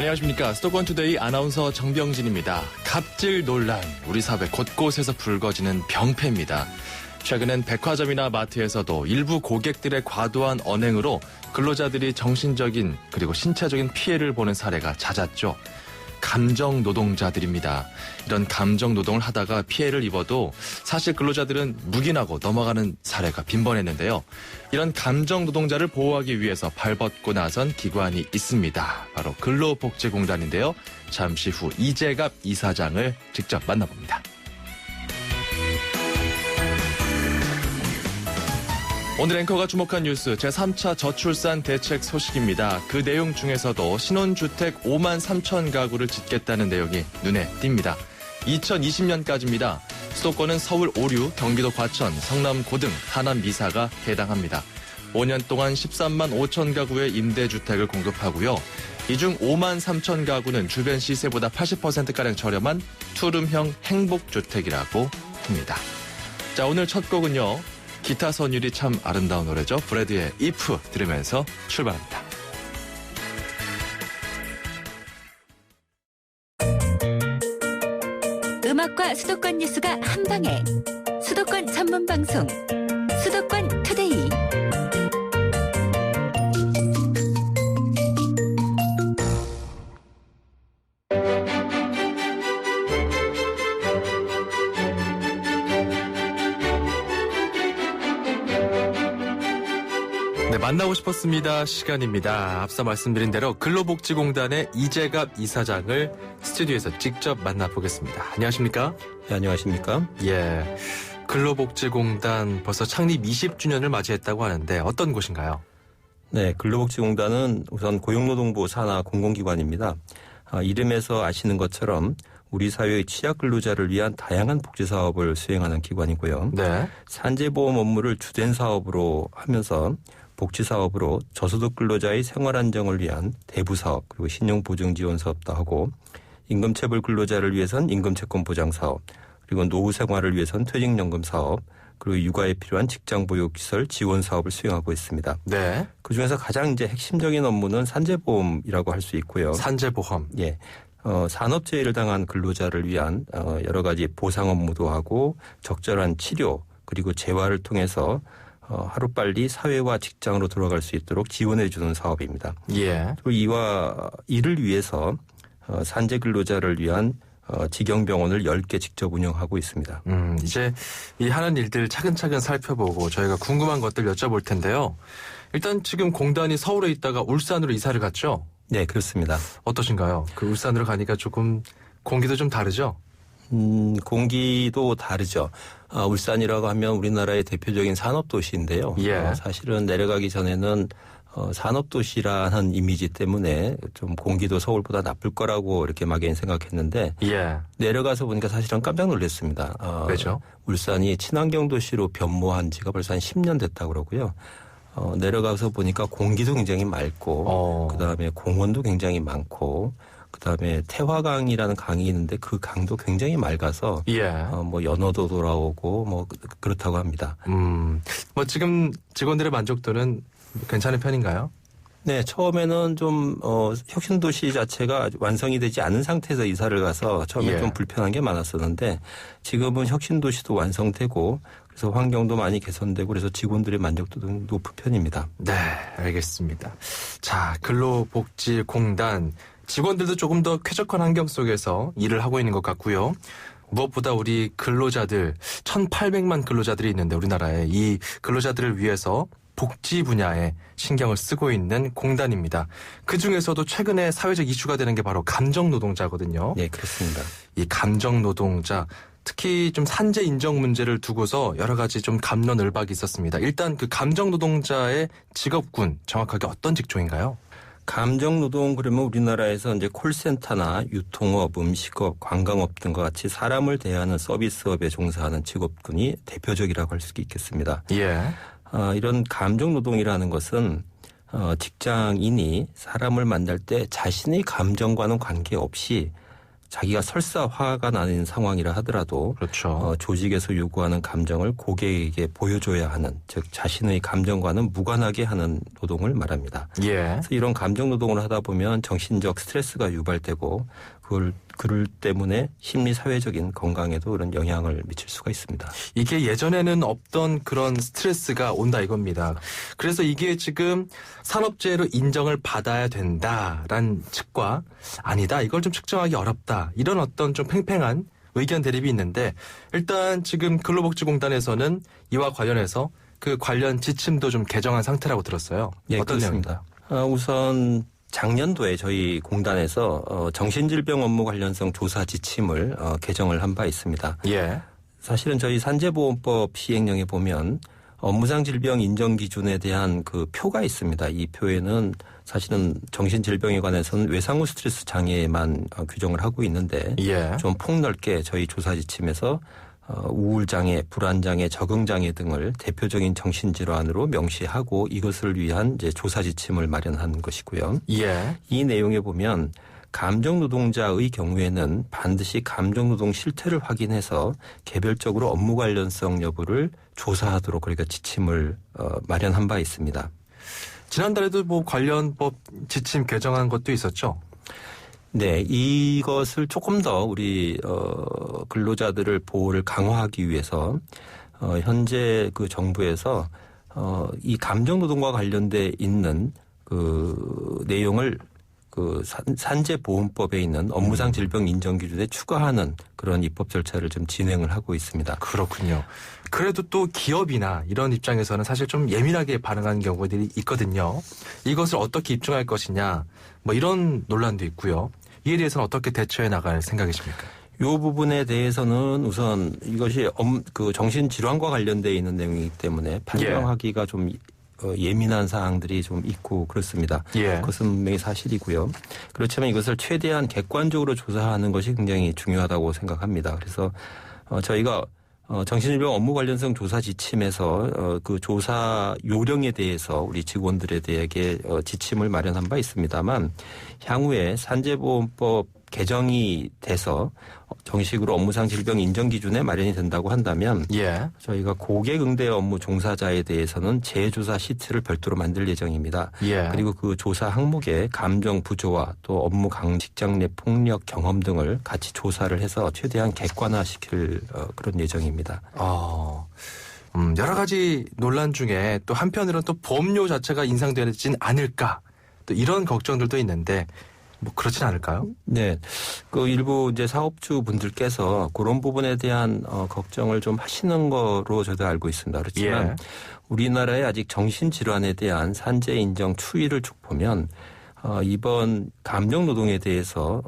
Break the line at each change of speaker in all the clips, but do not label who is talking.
안녕하십니까. 수도권투데이 아나운서 정병진입니다. 갑질 논란, 우리 사회 곳곳에서 불거지는 병폐입니다. 최근엔 백화점이나 마트에서도 일부 고객들의 과도한 언행으로 근로자들이 정신적인 그리고 신체적인 피해를 보는 사례가 잦았죠. 감정 노동자들입니다. 이런 감정 노동을 하다가 피해를 입어도 사실 근로자들은 묵인하고 넘어가는 사례가 빈번했는데요. 이런 감정 노동자를 보호하기 위해서 발벗고 나선 기관이 있습니다. 바로 근로복지공단인데요. 잠시 후 이재갑 이사장을 직접 만나봅니다. 오늘 앵커가 주목한 뉴스 제3차 저출산 대책 소식입니다. 그 내용 중에서도 신혼주택 5만 3천 가구를 짓겠다는 내용이 눈에 띕니다. 2020년까지입니다. 수도권은 서울 오류, 경기도 과천, 성남 고등, 하남 미사가 해당합니다. 5년 동안 13만 5천 가구의 임대주택을 공급하고요. 이 중 5만 3천 가구는 주변 시세보다 80%가량 저렴한 투룸형 행복주택이라고 합니다. 자, 오늘 첫 곡은요. 기타 선율이 참 아름다운 노래죠. 브래드의 If 들으면서 출발합니다.
음악과 수도권 뉴스가 한방에 수도권 전문 방송 수도권 투데이.
네, 만나고 싶었습니다. 시간입니다. 앞서 말씀드린 대로 근로복지공단의 이재갑 이사장을 스튜디오에서 직접 만나보겠습니다. 안녕하십니까?
네, 안녕하십니까?
예, 근로복지공단 벌써 창립 20주년을 맞이했다고 하는데 어떤 곳인가요?
네, 근로복지공단은 우선 고용노동부 산하 공공기관입니다. 이름에서 아시는 것처럼 우리 사회의 취약 근로자를 위한 다양한 복지 사업을 수행하는 기관이고요.
네.
산재보험 업무를 주된 사업으로 하면서 복지 사업으로 저소득 근로자의 생활 안정을 위한 대부 사업 그리고 신용 보증 지원 사업도 하고 임금체불 근로자를 위해선 임금채권 보장 사업 그리고 노후 생활을 위해선 퇴직연금 사업 그리고 육아에 필요한 직장 보육 시설 지원 사업을 수행하고 있습니다.
네.
그 중에서 가장 이제 핵심적인 업무는 산재보험이라고 할 수 있고요.
산재보험.
예. 산업재해를 당한 근로자를 위한 여러 가지 보상 업무도 하고 적절한 치료 그리고 재활을 통해서 하루빨리 사회와 직장으로 돌아갈 수 있도록 지원해 주는 사업입니다.
예.
그리고 이를 위해서 산재 근로자를 위한 직영병원을 10개 직접 운영하고 있습니다.
이제 이 하는 일들 차근차근 살펴보고 저희가 궁금한 것들 여쭤볼 텐데요. 일단 지금 공단이 서울에 있다가 울산으로 이사를 갔죠?
네, 그렇습니다.
어떠신가요? 그 울산으로 가니까 조금 공기도 좀 다르죠?
공기도 다르죠. 울산이라고 하면 우리나라의 대표적인 산업도시인데요.
예.
사실은 내려가기 전에는 산업도시라는 이미지 때문에 좀 공기도 서울보다 나쁠 거라고 이렇게 막연히 생각했는데
예.
내려가서 보니까 사실은 깜짝 놀랐습니다.
왜죠?
울산이 친환경 도시로 변모한 지가 벌써 한 10년 됐다고 그러고요. 내려가서 보니까 공기도 굉장히 맑고 그다음에 공원도 굉장히 많고 그다음에 태화강이라는 강이 있는데 그 강도 굉장히 맑아서
예.
연어도 돌아오고 그렇다고 합니다.
지금 직원들의 만족도는 괜찮은 편인가요?
네, 처음에는 좀 혁신도시 자체가 완성이 되지 않은 상태에서 이사를 가서 처음에 좀 불편한 게 많았었는데 지금은 혁신도시도 완성되고 그래서 환경도 많이 개선되고 그래서 직원들의 만족도도 높은 편입니다.
네, 알겠습니다. 자, 근로복지공단 직원들도 조금 더 쾌적한 환경 속에서 일을 하고 있는 것 같고요. 무엇보다 우리 근로자들 1,800만 근로자들이 있는데 우리나라에 이 근로자들을 위해서 복지 분야에 신경을 쓰고 있는 공단입니다. 그중에서도 최근에 사회적 이슈가 되는 게 바로 감정노동자거든요.
네, 그렇습니다.
이 감정노동자 특히 좀 산재 인정 문제를 두고서 여러 가지 좀 갑론을박이 있었습니다. 일단 그 감정노동자의 직업군 정확하게 어떤 직종인가요?
감정노동 그러면 우리나라에서 이제 콜센터나 유통업, 음식업, 관광업 등과 같이 사람을 대하는 서비스업에 종사하는 직업군이 대표적이라고 할 수 있겠습니다.
예.
이런 감정노동이라는 것은 직장인이 사람을 만날 때 자신의 감정과는 관계없이 자기가 설사 화가 나는 상황이라 하더라도
그렇죠.
조직에서 요구하는 감정을 고객에게 보여줘야 하는, 즉 자신의 감정과는 무관하게 하는 노동을 말합니다.
예.
그래서 이런 감정 노동을 하다 보면 정신적 스트레스가 유발되고 그럴 때문에 심리 사회적인 건강에도 그런 영향을 미칠 수가 있습니다.
이게 예전에는 없던 그런 스트레스가 온다 이겁니다. 그래서 이게 지금 산업재해로 인정을 받아야 된다라는 측과 아니다, 이걸 좀 측정하기 어렵다, 이런 어떤 좀 팽팽한 의견 대립이 있는데, 일단 지금 근로복지공단에서는 이와 관련해서 그 관련 지침도 좀 개정한 상태라고 들었어요.
예,
어떤
그렇습니다. 우선 작년도에 저희 공단에서 정신질병 업무 관련성 조사 지침을 개정을 한 바 있습니다.
예.
사실은 저희 산재보험법 시행령에 보면 업무상 질병 인정 기준에 대한 그 표가 있습니다. 이 표에는 사실은 정신질병에 관해서는 외상후 스트레스 장애만 규정을 하고 있는데
예.
좀 폭넓게 저희 조사 지침에서 우울장애, 불안장애, 적응장애 등을 대표적인 정신질환으로 명시하고 이것을 위한 이제 조사 지침을 마련한 것이고요.
예.
이 내용에 보면 감정노동자의 경우에는 반드시 감정노동 실태를 확인해서 개별적으로 업무 관련성 여부를 조사하도록 그러니까 지침을 마련한 바 있습니다.
지난달에도 뭐 관련 법 지침 개정한 것도 있었죠?
네, 이것을 조금 더 우리 근로자들을 보호를 강화하기 위해서 현재 그 정부에서 이 감정노동과 관련돼 있는 그 내용을 그 산재보험법에 있는 업무상 질병 인정 기준에 추가하는 그런 입법 절차를 좀 진행을 하고 있습니다.
그렇군요. 그래도 또 기업이나 이런 입장에서는 사실 좀 예민하게 반응하는 경우들이 있거든요. 이것을 어떻게 입증할 것이냐, 뭐 이런 논란도 있고요. 이에 대해서는 어떻게 대처해 나갈 생각이십니까?
이 부분에 대해서는 우선 이것이 그 정신질환과 관련되어 있는 내용이기 때문에 판정하기가 좀 예민한 사항들이 좀 있고 그렇습니다.
예.
그것은 분명히 사실이고요. 그렇지만 이것을 최대한 객관적으로 조사하는 것이 굉장히 중요하다고 생각합니다. 그래서 저희가 정신질병 업무 관련성 조사 지침에서 그 조사 요령에 대해서 우리 직원들에 대해 지침을 마련한 바 있습니다만 향후에 산재보험법 개정이 돼서 정식으로 업무상 질병 인정 기준에 마련이 된다고 한다면
예.
저희가 고객 응대 업무 종사자에 대해서는 재조사 시트를 별도로 만들 예정입니다.
예.
그리고 그 조사 항목에 감정 부조와 또 업무 강 직장 내 폭력 경험 등을 같이 조사를 해서 최대한 객관화시킬 그런 예정입니다.
여러 가지 논란 중에 또 한편으로는 또 보험료 자체가 인상되진 않을까, 또 이런 걱정들도 있는데 뭐 그렇진 않을까요?
네, 그 일부 이제 사업주 분들께서 그런 부분에 대한 걱정을 좀 하시는 거로 저도 알고 있습니다. 그렇지만
예.
우리나라의 아직 정신질환에 대한 산재 인정 추이를 쭉 보면 이번 감정 노동에 대해서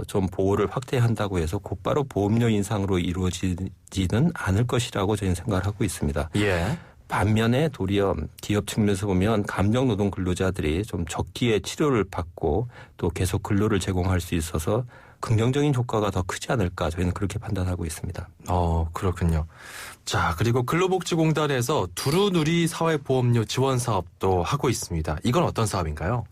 좀 보호를 확대한다고 해서 곧바로 보험료 인상으로 이루어지지는 않을 것이라고 저희는 생각을 하고 있습니다.
예.
반면에 도리어 기업 측면에서 보면 감정노동 근로자들이 좀 적기에 치료를 받고 또 계속 근로를 제공할 수 있어서 긍정적인 효과가 더 크지 않을까 저희는 그렇게 판단하고 있습니다.
그렇군요. 자, 그리고 근로복지공단에서 두루누리 사회보험료 지원 사업도 하고 있습니다. 이건 어떤 사업인가요?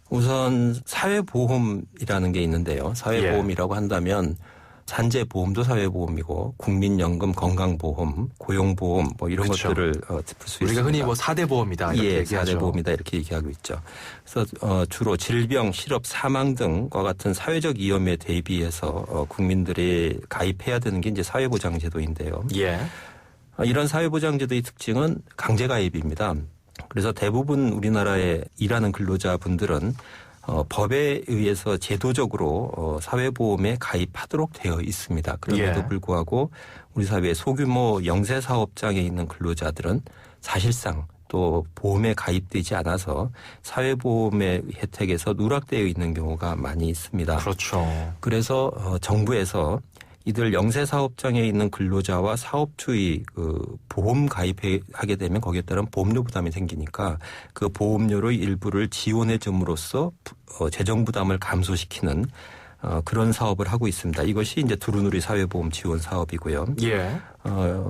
우선 사회보험이라는 게 있는데요. 사회보험이라고 한다면 산재보험도 사회보험이고 국민연금 건강보험, 고용보험 뭐 이런
그렇죠.
것들을 짚을 수
우리가
있습니다.
흔히 뭐 4대 보험이다 이렇게 얘기하죠.
4대 보험이다 이렇게 얘기하고 있죠. 그래서 주로 질병, 실업, 사망 등과 같은 사회적 위험에 대비해서 국민들이 가입해야 되는 게 이제 사회보장제도인데요.
예.
이런 사회보장제도의 특징은 강제가입입니다. 그래서 대부분 우리나라에 일하는 근로자분들은 법에 의해서 제도적으로 사회보험에 가입하도록 되어 있습니다. 그럼에도 불구하고 우리 사회의 소규모 영세사업장에 있는 근로자들은 사실상 또 보험에 가입되지 않아서 사회보험의 혜택에서 누락되어 있는 경우가 많이 있습니다.
그렇죠.
그래서 정부에서 이들 영세사업장에 있는 근로자와 사업주의 그 보험 가입하게 되면 거기에 따른 보험료 부담이 생기니까 그 보험료의 일부를 지원해 줌으로써 재정 부담을 감소시키는 그런 사업을 하고 있습니다. 이것이 이제 두루누리 사회보험 지원 사업이고요.
예.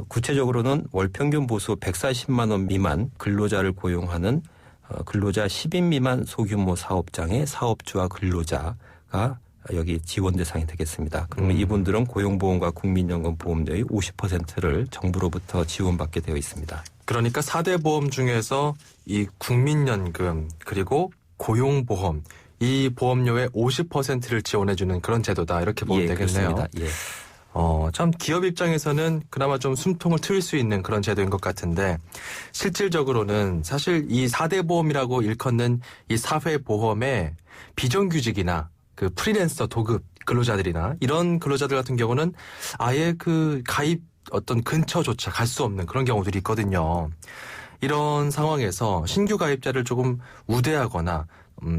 구체적으로는 월 평균 보수 140만 원 미만 근로자를 고용하는 근로자 10인 미만 소규모 사업장의 사업주와 근로자가 여기 지원 대상이 되겠습니다. 그러면 이분들은 고용보험과 국민연금 보험료의 50%를 정부로부터 지원받게 되어 있습니다.
그러니까 4대 보험 중에서 이 국민연금 그리고 고용보험 이 보험료의 50%를 지원해주는 그런 제도다 이렇게 보면 되겠네요.
그렇습니다. 예.
참 기업 입장에서는 그나마 좀 숨통을 트일 수 있는 그런 제도인 것 같은데 실질적으로는 사실 이 4대 보험이라고 일컫는 이 사회보험의 비정규직이나 그 프리랜서 도급 근로자들이나 이런 근로자들 같은 경우는 아예 그 가입 어떤 근처조차 갈 수 없는 그런 경우들이 있거든요. 이런 상황에서 신규 가입자를 조금 우대하거나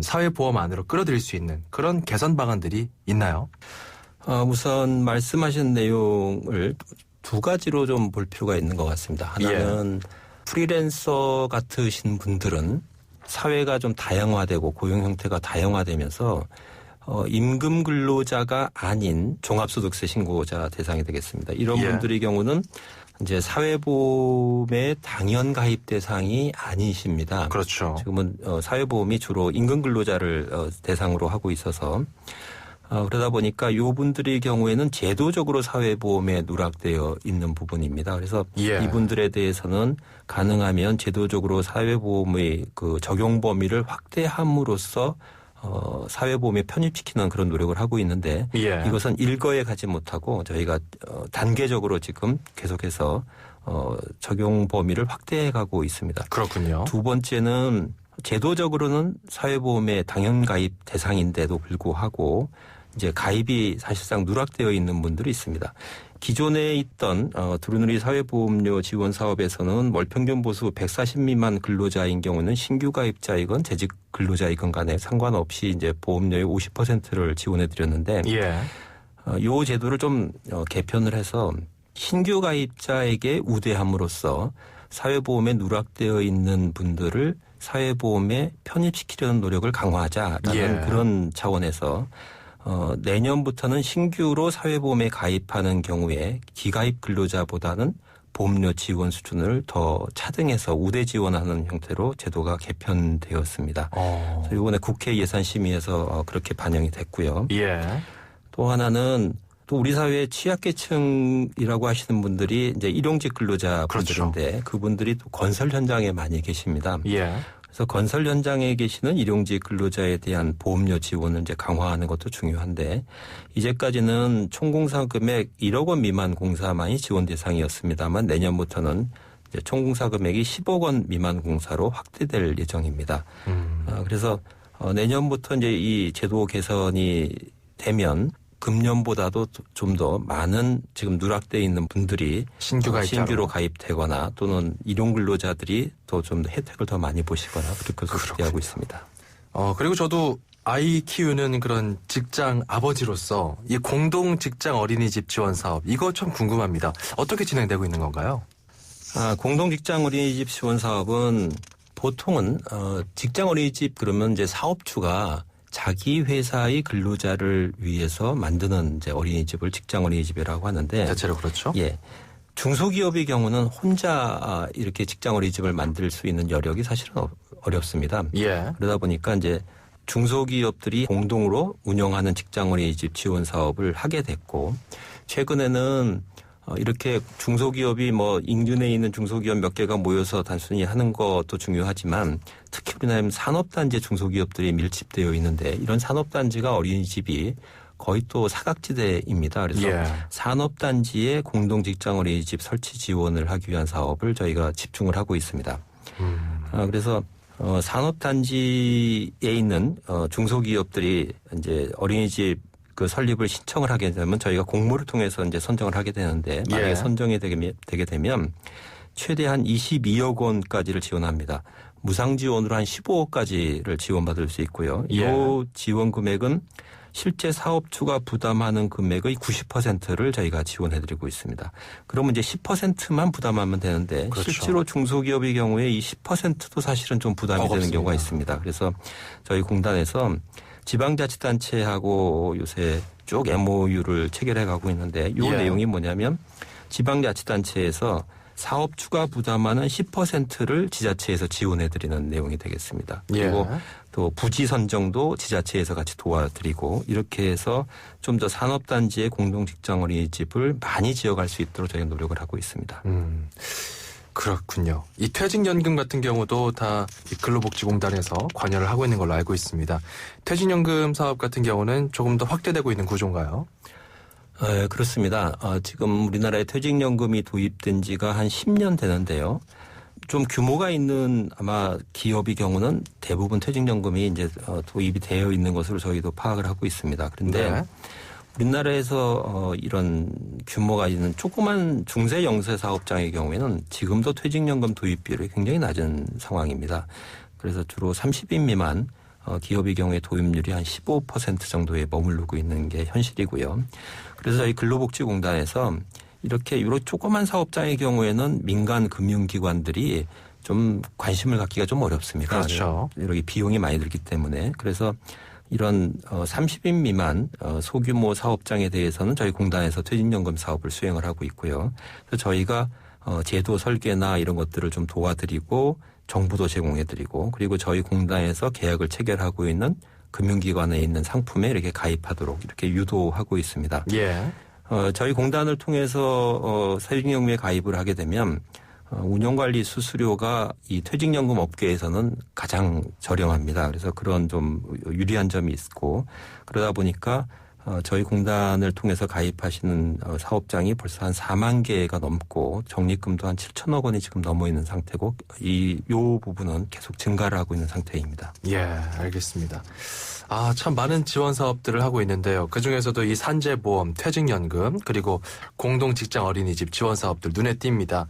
사회보험 안으로 끌어들일 수 있는 그런 개선 방안들이 있나요?
우선 말씀하신 내용을 두 가지로 좀 볼 필요가 있는 것 같습니다. 하나는 프리랜서 같으신 분들은 사회가 좀 다양화되고 고용 형태가 다양화되면서 임금 근로자가 아닌 종합소득세 신고자 대상이 되겠습니다. 이런 분들의 경우는 이제 사회보험의 당연 가입 대상이 아니십니다.
그렇죠.
지금은 사회보험이 주로 임금 근로자를 대상으로 하고 있어서 그러다 보니까 이 분들의 경우에는 제도적으로 사회보험에 누락되어 있는 부분입니다. 그래서 이분들에 대해서는 가능하면 제도적으로 사회보험의 그 적용 범위를 확대함으로써 사회보험에 편입시키는 그런 노력을 하고 있는데 이것은 일거에 가지 못하고 저희가 단계적으로 지금 계속해서 적용 범위를 확대해가고 있습니다.
그렇군요.
두 번째는 제도적으로는 사회보험의 당연 가입 대상인데도 불구하고 이제 가입이 사실상 누락되어 있는 분들이 있습니다. 기존에 있던 두루누리 사회보험료 지원 사업에서는 월평균 보수 140 미만 근로자인 경우는 신규 가입자이건 재직 근로자이건 간에 상관없이 이제 보험료의 50%를 지원해 드렸는데 이 제도를 좀 개편을 해서 신규 가입자에게 우대함으로써 사회보험에 누락되어 있는 분들을 사회보험에 편입시키려는 노력을 강화하자라는 그런 차원에서 내년부터는 신규로 사회보험에 가입하는 경우에 기가입 근로자보다는 보험료 지원 수준을 더 차등해서 우대 지원하는 형태로 제도가 개편되었습니다. 그래서 이번에 국회 예산심의에서 그렇게 반영이 됐고요. 또 하나는 또 우리 사회의 취약계층이라고 하시는 분들이 이제 일용직 근로자분들인데 그분들이 또 건설 현장에 많이 계십니다. 그래서 건설 현장에 계시는 일용직 근로자에 대한 보험료 지원을 이제 강화하는 것도 중요한데 이제까지는 총공사 금액 1억 원 미만 공사만이 지원 대상이었습니다만 내년부터는 이제 총공사 금액이 10억 원 미만 공사로 확대될 예정입니다. 그래서 내년부터 이제 이 제도 개선이 되면 금년보다도 좀 더 많은 지금 누락돼 있는 분들이 신규로 가입되거나 또는 일용 근로자들이 또 좀 혜택을 더 많이 보시거나 그렇게 기대하고 있습니다.
그리고 저도 아이 키우는 그런 직장 아버지로서 이 공동 직장 어린이집 지원 사업 이거 참 궁금합니다. 어떻게 진행되고 있는 건가요?
공동 직장 어린이집 지원 사업은 보통은 직장 어린이집 그러면 이제 사업주가 자기 회사의 근로자를 위해서 만드는 이제 어린이집을 직장 어린이집이라고 하는데
대체로 그렇죠.
중소기업의 경우는 혼자 이렇게 직장 어린이집을 만들 수 있는 여력이 사실은 어렵습니다. 그러다 보니까 이제 중소기업들이 공동으로 운영하는 직장 어린이집 지원 사업을 하게 됐고 최근에는 이렇게 중소기업이 뭐 인근에 있는 중소기업 몇 개가 모여서 단순히 하는 것도 중요하지만 특히 우리나라 산업단지 중소기업들이 밀집되어 있는데 이런 산업단지가 어린이집이 거의 또 사각지대입니다. 그래서 산업단지에 공동직장 어린이집 설치 지원을 하기 위한 사업을 저희가 집중을 하고 있습니다. 그래서 산업단지에 있는 중소기업들이 이제 어린이집 그 설립을 신청을 하게 되면 저희가 공모를 통해서 이제 선정을 하게 되는데 만약에 선정이 되게 되면 최대한 22억 원까지를 지원합니다. 무상 지원으로 한 15억까지를 지원받을 수 있고요. 이 지원 금액은 실제 사업주가 부담하는 금액의 90%를 저희가 지원해드리고 있습니다. 그러면 이제 10%만 부담하면 되는데 실제로 중소기업의 경우에 이 10%도 사실은 좀 부담이 되는 경우가 있습니다. 그래서 저희 공단에서 지방자치단체하고 요새 쭉 MOU를 체결해 가고 있는데 이 내용이 뭐냐면 지방자치단체에서 사업 추가 부담하는 10%를 지자체에서 지원해드리는 내용이 되겠습니다.
예.
그리고 또 부지 선정도 지자체에서 같이 도와드리고 이렇게 해서 좀 더 산업단지의 공동직장 어린이집을 많이 지어갈 수 있도록 저희가 노력을 하고 있습니다.
그렇군요. 이 퇴직연금 같은 경우도 다 이 근로복지공단에서 관여를 하고 있는 걸로 알고 있습니다. 퇴직연금 사업 같은 경우는 조금 더 확대되고 있는 구조인가요?
네, 그렇습니다. 지금 우리나라에 퇴직연금이 도입된 지가 한 10년 되는데요. 좀 규모가 있는 아마 기업의 경우는 대부분 퇴직연금이 이제 도입이 되어 있는 것으로 저희도 파악을 하고 있습니다. 그런데
네.
우리나라에서 이런 규모가 있는 조그만 중세 영세 사업장의 경우에는 지금도 퇴직연금 도입 비율이 굉장히 낮은 상황입니다. 그래서 주로 30인 미만 기업의 경우에 도입률이 한 15% 정도에 머무르고 있는 게 현실이고요. 그래서 저희 근로복지공단에서 이렇게 조그만 사업장의 경우에는 민간 금융기관들이 좀 관심을 갖기가 좀 어렵습니다.
그렇죠.
이렇게 비용이 많이 들기 때문에. 그래서 이런 30인 미만 소규모 사업장에 대해서는 저희 공단에서 퇴직연금 사업을 수행을 하고 있고요. 그래서 저희가 제도 설계나 이런 것들을 좀 도와드리고 정보도 제공해드리고 그리고 저희 공단에서 계약을 체결하고 있는 금융기관에 있는 상품에 이렇게 가입하도록 이렇게 유도하고 있습니다.
예.
저희 공단을 통해서 퇴직연금에 가입을 하게 되면 운영관리 수수료가 이 퇴직연금 업계에서는 가장 저렴합니다. 그래서 그런 좀 유리한 점이 있고 그러다 보니까 저희 공단을 통해서 가입하시는 사업장이 벌써 한 4만 개가 넘고 적립금도 한 7천억 원이 지금 넘어 있는 상태고 요 부분은 계속 증가를 하고 있는 상태입니다.
예, 알겠습니다. 참 많은 지원 사업들을 하고 있는데요. 그중에서도 이 산재보험, 퇴직연금, 그리고 공동직장 어린이집 지원 사업들 눈에 띕니다.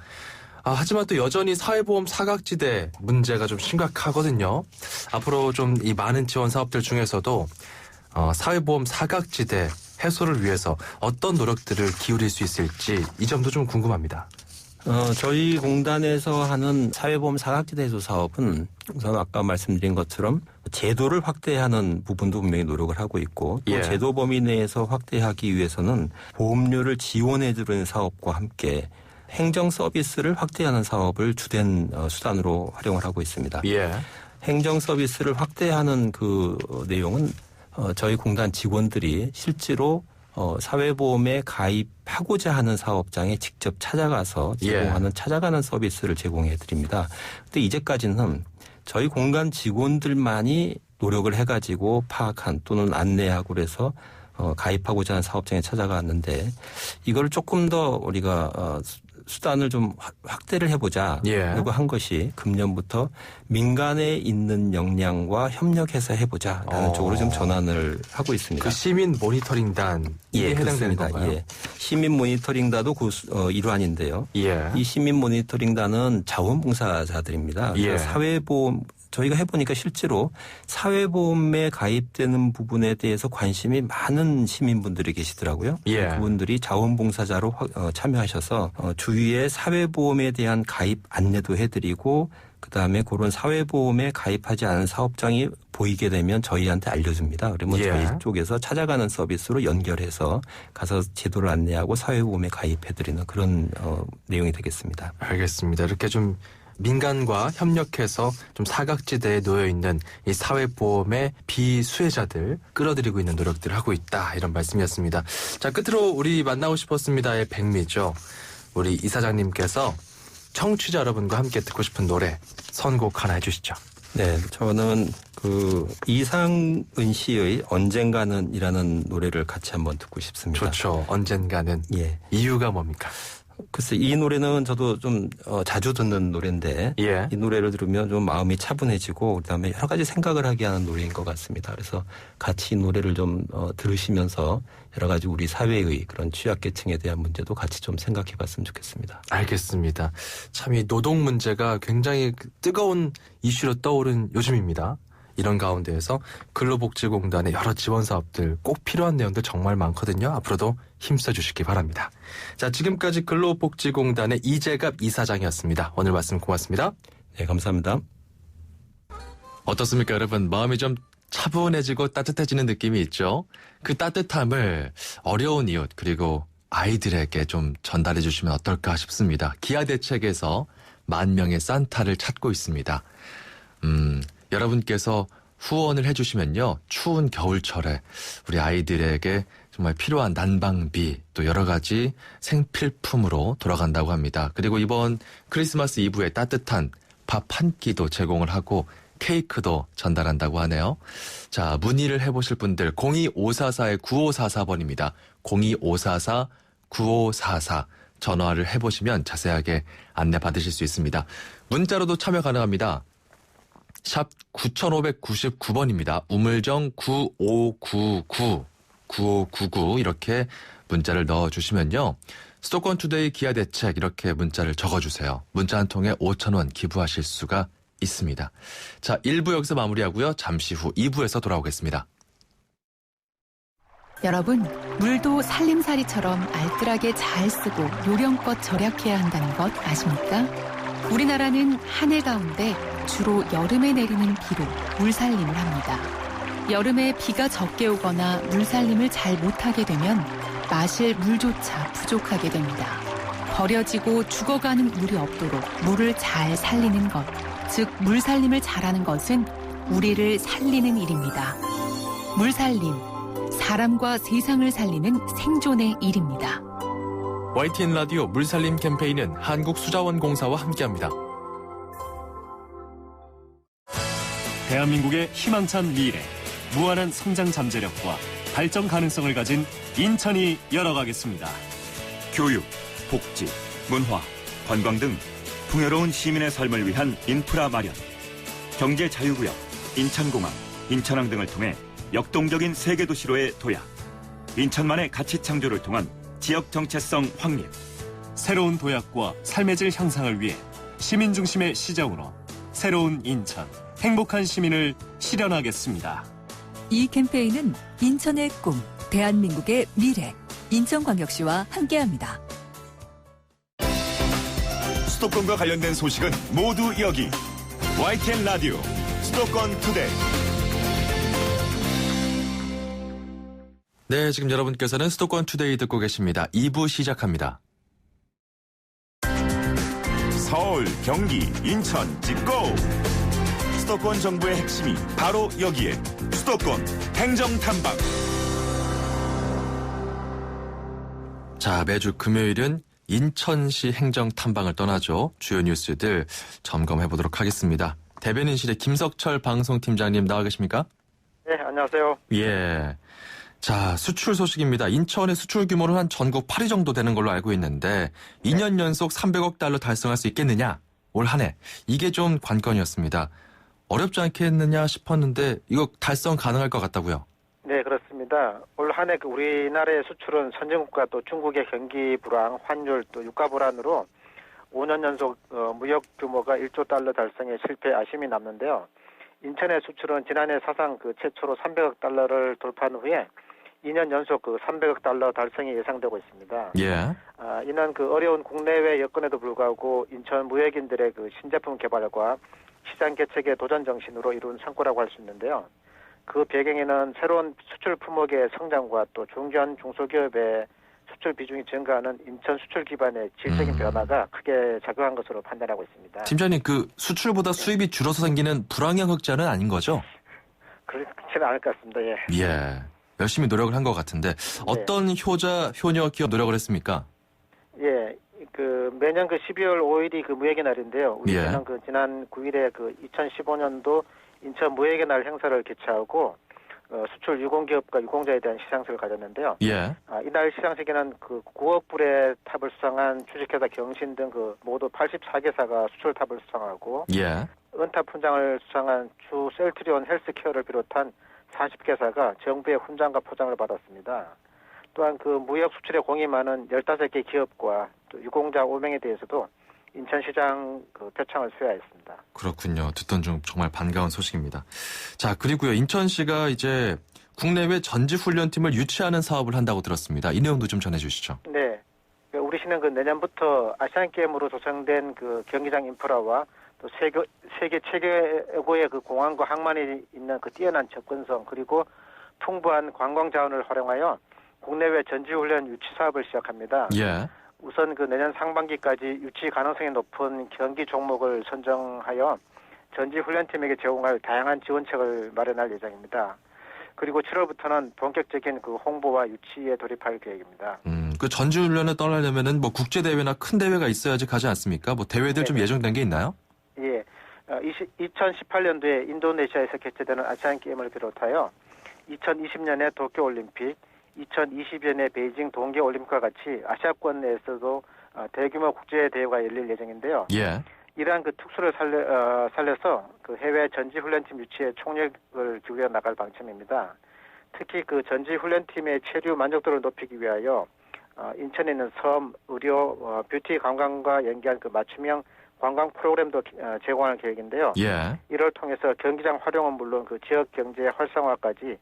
하지만 또 여전히 사회보험 사각지대 문제가 좀 심각하거든요. 앞으로 좀 이 많은 지원 사업들 중에서도 사회보험 사각지대 해소를 위해서 어떤 노력들을 기울일 수 있을지 이 점도 좀 궁금합니다.
저희 공단에서 하는 사회보험 사각지대 해소 사업은 우선 아까 말씀드린 것처럼 제도를 확대하는 부분도 분명히 노력을 하고 있고 또
예.
제도 범위 내에서 확대하기 위해서는 보험료를 지원해 주는 사업과 함께 행정 서비스를 확대하는 사업을 주된 수단으로 활용을 하고 있습니다.
예.
행정 서비스를 확대하는 그 내용은 저희 공단 직원들이 실제로 사회보험에 가입하고자 하는 사업장에 직접 찾아가서 제공하는 찾아가는 서비스를 제공해 드립니다. 근데 이제까지는 저희 공단 직원들만이 노력을 해가지고 파악한 또는 안내하고 그래서 가입하고자 하는 사업장에 찾아갔는데 이걸 조금 더 우리가 수단을 좀 확대를 해보자. 그리고 한 것이 금년부터 민간에 있는 역량과 협력해서 해보자라는 쪽으로 좀 전환을 하고 있습니다.
그 시민 모니터링단 이게 해당되는 건가요?
예. 시민 모니터링단도 그 일환인데요.
예.
이 시민 모니터링단은 자원봉사자들입니다. 그래서 사회보험 저희가 해보니까 실제로 사회보험에 가입되는 부분에 대해서 관심이 많은 시민분들이 계시더라고요. 그분들이 자원봉사자로 참여하셔서 주위에 사회보험에 대한 가입 안내도 해드리고 그다음에 그런 사회보험에 가입하지 않은 사업장이 보이게 되면 저희한테 알려줍니다. 그러면 저희 쪽에서 찾아가는 서비스로 연결해서 가서 제도를 안내하고 사회보험에 가입해드리는 그런 내용이 되겠습니다.
알겠습니다. 이렇게 좀 민간과 협력해서 좀 사각지대에 놓여 있는 이 사회보험의 비수혜자들 끌어들이고 있는 노력들을 하고 있다 이런 말씀이었습니다. 자, 끝으로 우리 만나고 싶었습니다의 백미죠. 우리 이사장님께서 청취자 여러분과 함께 듣고 싶은 노래 선곡 하나 해주시죠.
네, 저는 이상은 씨의 언젠가는이라는 노래를 같이 한번 듣고 싶습니다.
좋죠. 언젠가는.
예.
이유가 뭡니까?
글쎄 이 노래는 저도 좀 자주 듣는 노래인데 이 노래를 들으면 좀 마음이 차분해지고 그다음에 여러 가지 생각을 하게 하는 노래인 것 같습니다. 그래서 같이 이 노래를 좀 들으시면서 여러 가지 우리 사회의 그런 취약계층에 대한 문제도 같이 좀 생각해봤으면 좋겠습니다.
알겠습니다. 참 이 노동 문제가 굉장히 뜨거운 이슈로 떠오른 요즘입니다. 이런 가운데에서 근로복지공단의 여러 지원 사업들 꼭 필요한 내용들 정말 많거든요. 앞으로도 힘써 주시기 바랍니다. 자, 지금까지 근로복지공단의 이재갑 이사장이었습니다. 오늘 말씀 고맙습니다.
네, 감사합니다.
어떻습니까, 여러분? 마음이 좀 차분해지고 따뜻해지는 느낌이 있죠? 그 따뜻함을 어려운 이웃 그리고 아이들에게 좀 전달해 주시면 어떨까 싶습니다. 기아 대책에서 10,000명의 산타를 찾고 있습니다. 여러분께서 후원을 해주시면요, 추운 겨울철에 우리 아이들에게 정말 필요한 난방비 또 여러 가지 생필품으로 돌아간다고 합니다. 그리고 이번 크리스마스 이브에 따뜻한 밥 한 끼도 제공을 하고 케이크도 전달한다고 하네요. 자, 문의를 해보실 분들 02544-9544번입니다. 02544-9544 전화를 해보시면 자세하게 안내 받으실 수 있습니다. 문자로도 참여 가능합니다. 샵 9599번입니다. 우물정 9599 이렇게 문자를 넣어주시면요. 수도권 투데이 기아 대책 이렇게 문자를 적어주세요. 문자 한 통에 5,000원 기부하실 수가 있습니다. 자, 1부 여기서 마무리하고요. 잠시 후 2부에서 돌아오겠습니다.
여러분, 물도 살림살이처럼 알뜰하게 잘 쓰고 요령껏 절약해야 한다는 것 아십니까? 우리나라는 한 해 가운데 주로 여름에 내리는 비로 물살림을 합니다. 여름에 비가 적게 오거나 물살림을 잘 못하게 되면 마실 물조차 부족하게 됩니다. 버려지고 죽어가는 물이 없도록 물을 잘 살리는 것, 즉 물살림을 잘하는 것은 우리를 살리는 일입니다. 물살림, 사람과 세상을 살리는 생존의 일입니다.
YTN 라디오 물살림 캠페인은 한국수자원공사와 함께합니다.
대한민국의 희망찬 미래, 무한한 성장 잠재력과 발전 가능성을 가진 인천이 열어가겠습니다.
교육, 복지, 문화, 관광 등 풍요로운 시민의 삶을 위한 인프라 마련, 경제 자유구역, 인천공항, 인천항 등을 통해 역동적인 세계도시로의 도약, 인천만의 가치 창조를 통한 지역 정체성 확립,
새로운 도약과 삶의 질 향상을 위해 시민 중심의 시정으로 새로운 인천, 행복한 시민을 실현하겠습니다.
이 캠페인은 인천의 꿈, 대한민국의 미래, 인천광역시와 함께합니다.
수도권과 관련된 소식은 모두 여기 YTN 라디오 수도권 투데이.
네, 지금 여러분께서는 수도권 투데이 듣고 계십니다. 2부 시작합니다.
서울, 경기, 인천, 찍고! 수도권 정부의 핵심이 바로 여기에 수도권 행정탐방.
자, 매주 금요일은 인천시 행정탐방을 떠나죠. 주요 뉴스들 점검해 보도록 하겠습니다. 대변인실의 김석철 방송팀장님 나와 계십니까?
네, 안녕하세요.
예. 자, 수출 소식입니다. 인천의 수출 규모는 한 전국 8위 정도 되는 걸로 알고 있는데 2년 연속 300억 달러 달성할 수 있겠느냐? 올 한 해. 이게 좀 관건이었습니다. 어렵지 않겠느냐 싶었는데 이거 달성 가능할 것 같다고요?
네, 그렇습니다. 올 한 해 우리나라의 수출은 선진국과 또 중국의 경기 불황, 환율, 또 유가 불안으로 5년 연속 무역 규모가 1조 달러 달성에 실패 아쉬움이 남는데요. 인천의 수출은 지난해 사상 최초로 300억 달러를 돌파한 후에 2년 연속 300억 달러 달성이 예상되고 있습니다.
예.
이는 어려운 국내외 여건에도 불구하고 인천 무역인들의 신제품 개발과 시장 개척의 도전 정신으로 이룬 성과라고 할 수 있는데요. 그 배경에는 새로운 수출 품목의 성장과 또 중견 중소기업의 수출 비중이 증가하는 인천 수출 기반의 질적인 변화가 크게 작용한 것으로 판단하고 있습니다.
팀장님, 수출보다 수입이 줄어서 생기는 불황형 흑자는 아닌 거죠?
그렇지는 않을 것 같습니다. 예.
예. 열심히 노력을 한 것 같은데 어떤 효녀 기업 노력을 했습니까?
예. 매년 12월 5일이 무역의 날인데요. 우리는 지난 9일에 2015년도 인천 무역의 날 행사를 개최하고 수출 유공기업과 유공자에 대한 시상식을 가졌는데요.
예.
이날 시상식에는 9억 불의 탑을 수상한 주식회사 경신 등 모두 84개사가 수출탑을 수상하고
예.
은탑 훈장을 수상한 주 셀트리온 헬스케어를 비롯한 40개사가 정부의 훈장과 포장을 받았습니다. 또한 무역 수출에 공이 많은 15개 기업과 또 유공자 5명에 대해서도 인천시장 표창을 수여했습니다.
그렇군요. 듣던 중 정말 반가운 소식입니다. 자, 그리고요. 인천시가 이제 국내외 전지훈련팀을 유치하는 사업을 한다고 들었습니다. 이 내용도 좀 전해주시죠.
네. 우리 시는 내년부터 아시안게임으로 조성된 경기장 인프라와 또 세계 최고의 공항과 항만이 있는 뛰어난 접근성 그리고 풍부한 관광 자원을 활용하여 국내외 전지훈련 유치 사업을 시작합니다.
예.
우선 그 내년 상반기까지 유치 가능성이 높은 경기 종목을 선정하여 전지훈련팀에게 제공할 다양한 지원책을 마련할 예정입니다. 그리고 7월부터는 본격적인 그 홍보와 유치에 돌입할 계획입니다.
그 전지훈련에 떠나려면은 뭐 국제 대회나 큰 대회가 있어야지 가지 않습니까? 뭐 대회들 좀 예정된 게 있나요?
예. 2018년도에 인도네시아에서 개최되는 아시안 게임을 비롯하여 2020년에 도쿄올림픽, 2020년에 베이징 동계올림픽과 같이 아시아권 내에서도 대규모 국제 대회가 열릴 예정인데요.
예.
이러한 그 특수를 살려서 그 해외 전지훈련팀 유치에 총력을 기울여 나갈 방침입니다. 특히 그 전지훈련팀의 체류 만족도를 높이기 위하여 인천에 있는 섬, 의료, 뷰티 관광과 연계한 그 맞춤형 관광 프로그램도 제공하는 계획인데요.
예.
이를 통해서 경기장 활용은 물론 그 지역 경제 활성화까지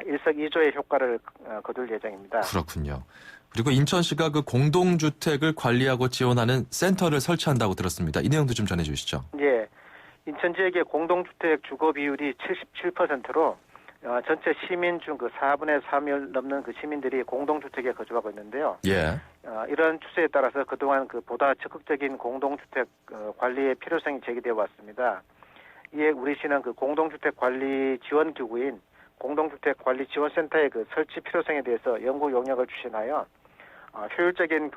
일석이조의 효과를 거둘 예정입니다.
그렇군요. 그리고 인천시가 그 공동주택을 관리하고 지원하는 센터를 설치한다고 들었습니다. 이 내용도 좀 전해주시죠.
예, 인천 지역의 공동주택 주거 비율이 77%로 전체 시민 중 그 4분의 3을 넘는 그 시민들이 공동주택에 거주하고 있는데요.
예.
이런 추세에 따라서 그동안 그 보다 적극적인 공동주택 관리의 필요성이 제기되어 왔습니다. 이에 우리 시는 그 공동주택 관리 지원 기구인 공동주택관리지원센터의 그 설치 필요성에 대해서 연구 용역을 추진하여 효율적인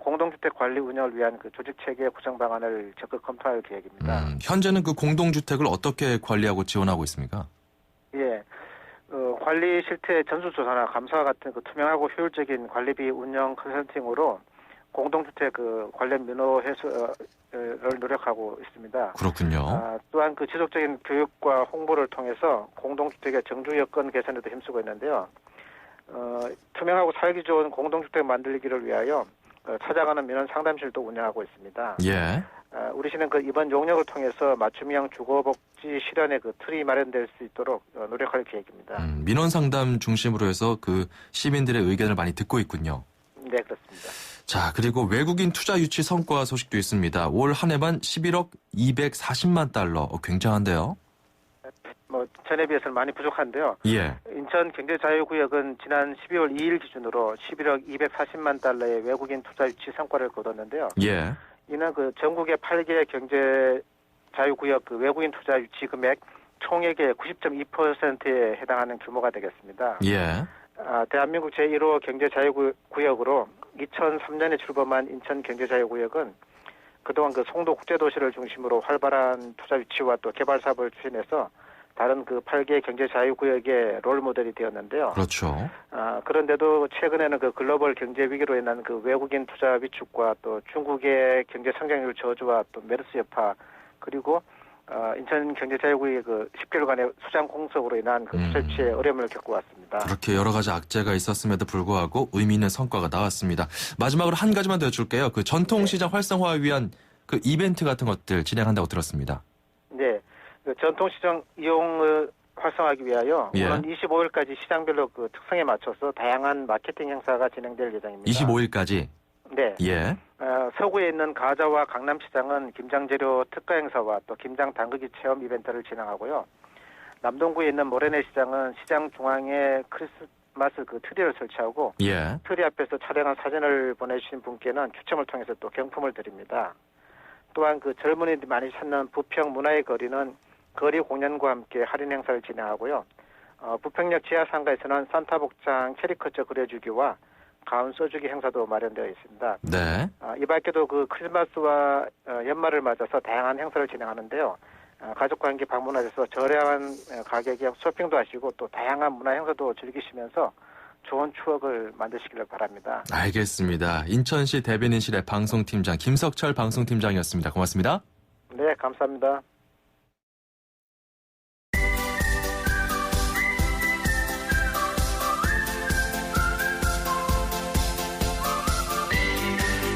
공동주택 관리 운영을 위한 그 조직 체계 구성 방안을 적극 검토할 계획입니다.
현재는 그 공동주택을 어떻게 관리하고 지원하고 있습니까?
예, 관리 실태 전수조사나 감사와 같은 그 투명하고 효율적인 관리비 운영 컨설팅으로 공동주택 그 관련 민호 해소를 노력하고 있습니다.
그렇군요.
또한 그 지속적인 교육과 홍보를 통해서 공동주택의 정주 여건 개선에도 힘쓰고 있는데요. 투명하고 살기 좋은 공동주택 만들기를 위하여 찾아가는 민원 상담실도 운영하고 있습니다.
예.
우리 시는 그 이번 용역을 통해서 맞춤형 주거복지 실현의 그 틀이 마련될 수 있도록 노력할 계획입니다.
민원 상담 중심으로 해서 그 시민들의 의견을 많이 듣고 있군요.
네, 그렇습니다.
자, 그리고 외국인 투자 유치 성과 소식도 있습니다. 올 한 해만 11억 240만 달러. 굉장한데요.
뭐 전에 비해서는 많이 부족한데요.
예.
인천 경제자유구역은 지난 12월 2일 기준으로 11억 240만 달러의 외국인 투자 유치 성과를 거뒀는데요.
예.
이는 그 전국의 8개 경제자유구역 그 외국인 투자 유치 금액 총액의 90.2%에 해당하는 규모가 되겠습니다.
예.
대한민국 제1호 경제자유구역으로 2003년에 출범한 인천 경제자유구역은 그동안 그 송도 국제도시를 중심으로 활발한 투자 유치와 또 개발 사업을 추진해서 다른 그 8개 경제자유구역의 롤모델이 되었는데요.
그렇죠.
그런데도 최근에는 그 글로벌 경제 위기로 인한 그 외국인 투자 위축과 또 중국의 경제 성장률 저주와 또 메르스 여파 그리고 인천 경제자유구역의 그 10개월간의 수장 공석으로 인한 그 투자 유치에 어려움을 겪어왔습니다.
그렇게 여러 가지 악재가 있었음에도 불구하고 의미 있는 성과가 나왔습니다. 마지막으로 한 가지만 더 여쭐게요. 그 전통시장 활성화를 위한 그 이벤트 같은 것들 진행한다고 들었습니다.
네. 그 전통시장 이용을 활성화하기 위하여
예.
오는 25일까지 시장별로 그 특성에 맞춰서 다양한 마케팅 행사가 진행될 예정입니다.
25일까지?
네.
예.
서구에 있는 가자와 강남시장은 김장재료 특가 행사와 또 김장 담그기 체험 이벤트를 진행하고요. 남동구에 있는 모래내 시장은 시장 중앙에 크리스마스 그 트리를 설치하고
예.
트리 앞에서 촬영한 사진을 보내주신 분께는 추첨을 통해서 또 경품을 드립니다. 또한 그 젊은이들이 많이 찾는 부평 문화의 거리는 거리 공연과 함께 할인 행사를 진행하고요. 부평역 지하상가에서는 산타 복장 캐리커처 그려주기와 가운 써주기 행사도 마련되어 있습니다.
네.
이 밖에도 그 크리스마스와 연말을 맞아서 다양한 행사를 진행하는데요. 가족과 함께 방문하셔서 저렴한 가격에 쇼핑도 하시고 또 다양한 문화 행사도 즐기시면서 좋은 추억을 만드시기를 바랍니다.
알겠습니다. 인천시 대변인실의 방송팀장 김석철 방송팀장이었습니다. 고맙습니다.
네, 감사합니다.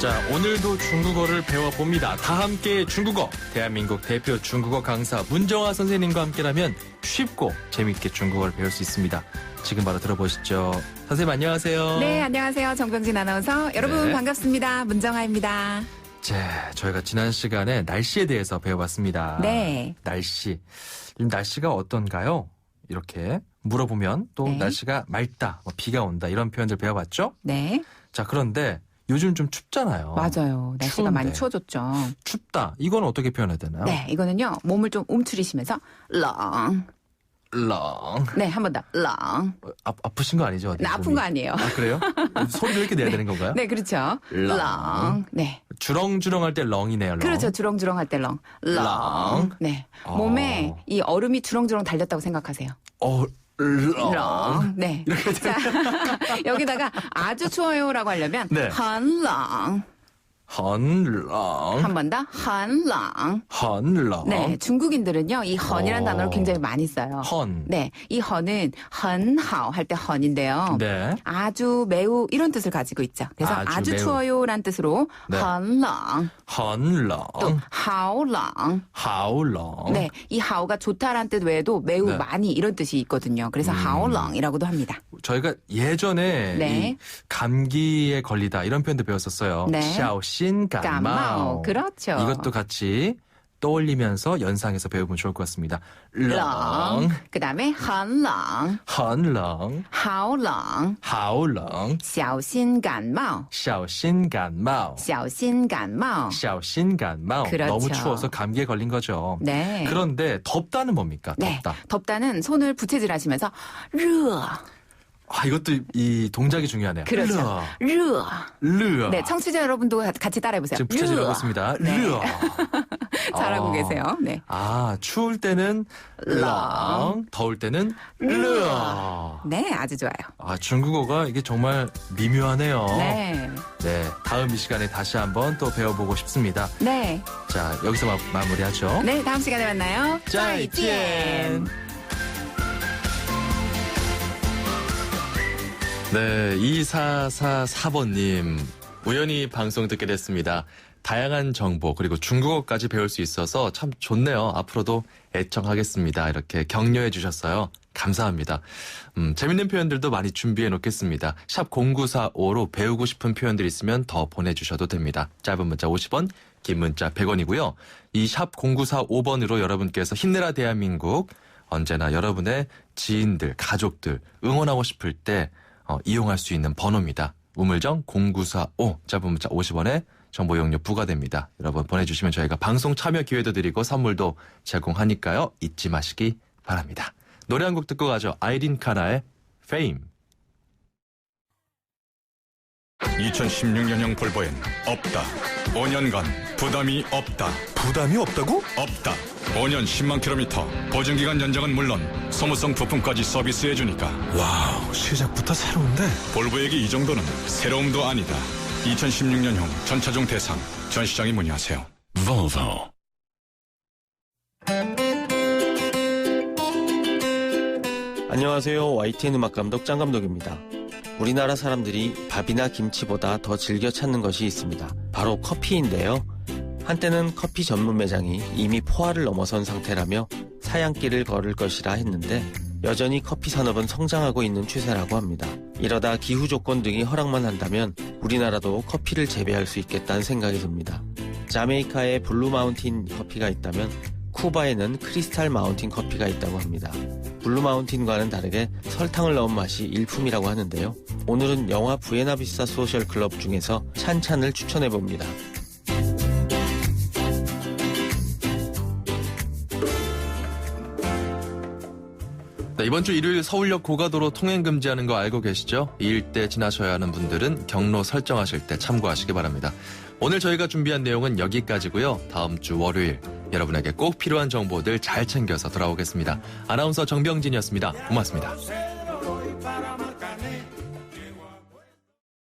자, 오늘도 중국어를 배워봅니다. 다 함께 중국어. 대한민국 대표 중국어 강사 문정아 선생님과 함께라면 쉽고 재밌게 중국어를 배울 수 있습니다. 지금 바로 들어보시죠. 선생님 안녕하세요.
네, 안녕하세요. 정병진 아나운서. 여러분
네.
반갑습니다. 문정아입니다.
자, 저희가 지난 시간에 날씨에 대해서 배워봤습니다.
네.
날씨. 지금 날씨가 어떤가요? 이렇게 물어보면 또
네.
날씨가 맑다, 뭐 비가 온다 이런 표현들 배워봤죠?
네,
자, 그런데 요즘 좀 춥잖아요.
맞아요. 날씨가
추운데.
많이 추워졌죠.
춥다. 이건 어떻게 표현해야 되나요?
네, 이거는요. 몸을 좀 움츠리시면서 렁.
렁.
네, 한 번 더. 렁.
아프신 거 아니죠?
네, 아픈 거 아니에요.
아, 그래요? 소리를 이렇게 내야 되는 건가요?
네, 그렇죠.
렁.
렁. 네.
주렁주렁할 때 렁이네요. 렁.
그렇죠. 주렁주렁할 때 렁.
렁.
렁. 네. 몸에 이 얼음이 주렁주렁 달렸다고 생각하세요.
렁.
렁. 네. 자, 여기다가 아주 추워요라고 하려면
네.
很冷.
헌렁.
한 번 더. 很冷.
헌렁.
네, 중국인들은요. 이 헌이라는
어.
단어를 굉장히 많이 써요.
헌.
네, 이 헌은 很好 할 때 헌인데요.
네.
아주 매우 이런 뜻을 가지고 있죠. 그래서
아주
아주,
매우.
추워요란 뜻으로
네.
很冷,
헌렁.
또 好冷.
하오렁.
네, 이 하오가 좋다란 뜻 외에도 매우
네.
많이 이런 뜻이 있거든요. 그래서 好冷이라고도 합니다.
저희가 예전에
네.
이 감기에 걸리다 이런 표현도 배웠었어요.
네.
샤오신
까마오.
감마오.
그렇죠.
이것도 같이 떠올리면서 연상해서 배우면 좋을 것 같습니다. 렁,
그 다음에 很冷,
헌렁,
好冷,
하오렁,
小心感冒,
샤오신 감마오.
小心感冒.
샤오신 감마오.
그렇죠.
너무 추워서 감기에 걸린 거죠.
네.
그런데 덥다는 뭡니까?
네.
덥다.
덥다는 손을 부채질 하시면서 热.
아, 이것도 이 동작이 중요하네요.
그렇죠.
热.
热. 네, 청취자 여러분도 같이 따라해보세요.
지금 부채질 하고 있습니다.
네.
热.
잘하고
아.
계세요. 네.
아, 추울 때는 렁, 더울 때는 르.
네, 아주 좋아요.
아, 중국어가 이게 정말 미묘하네요.
네.
네, 다음 이 시간에 다시 한번 또 배워보고 싶습니다.
네.
자, 여기서 마무리하죠.
네, 다음 시간에 만나요.
再见. 네, 2444번님. 우연히 방송 듣게 됐습니다. 다양한 정보 그리고 중국어까지 배울 수 있어서 참 좋네요. 앞으로도 애청하겠습니다. 이렇게 격려해 주셨어요. 감사합니다. 재밌는 표현들도 많이 준비해 놓겠습니다. 샵 0945로 배우고 싶은 표현들 있으면 더 보내주셔도 됩니다. 짧은 문자 50원, 긴 문자 100원이고요. 이 샵 0945번으로 여러분께서 힘내라 대한민국 언제나 여러분의 지인들, 가족들 응원하고 싶을 때 이용할 수 있는 번호입니다. 우물정 0945 짧은 문자 50원에 정보 이용료 부과됩니다. 여러분 보내주시면 저희가 방송 참여 기회도 드리고 선물도 제공하니까요. 잊지 마시기 바랍니다. 노래 한 곡 듣고 가죠. 아이린 카나의 Fame.
2016년형 볼보엔 없다. 5년간 부담이 없다.
부담이 없다고?
없다. 5년 10만 킬로미터. 보증기간 연장은 물론 소모성 부품까지 서비스해주니까.
와우, 시작부터 새로운데?
볼보에게 이 정도는 새로움도 아니다. 2016년형 전차종 대상. 전 시장에 문의하세요.
Volvo.
안녕하세요. YTN 음악감독 짱감독입니다. 우리나라 사람들이 밥이나 김치보다 더 즐겨 찾는 것이 있습니다. 바로 커피인데요. 한때는 커피 전문 매장이 이미 포화를 넘어선 상태라며 사양길을 걸을 것이라 했는데 여전히 커피 산업은 성장하고 있는 추세라고 합니다. 이러다 기후 조건 등이 허락만 한다면 우리나라도 커피를 재배할 수 있겠다는 생각이 듭니다. 자메이카에 블루 마운틴 커피가 있다면 쿠바에는 크리스탈 마운틴 커피가 있다고 합니다. 블루 마운틴과는 다르게 설탕을 넣은 맛이 일품이라고 하는데요. 오늘은 영화 부에나비스타 소셜 클럽 중에서 찬찬을 추천해봅니다.
네, 이번 주 일요일 서울역 고가도로 통행 금지하는 거 알고 계시죠? 이 일대 지나셔야 하는 분들은 경로 설정하실 때 참고하시기 바랍니다. 오늘 저희가 준비한 내용은 여기까지고요. 다음 주 월요일 여러분에게 꼭 필요한 정보들 잘 챙겨서 돌아오겠습니다. 아나운서 정병진이었습니다. 고맙습니다.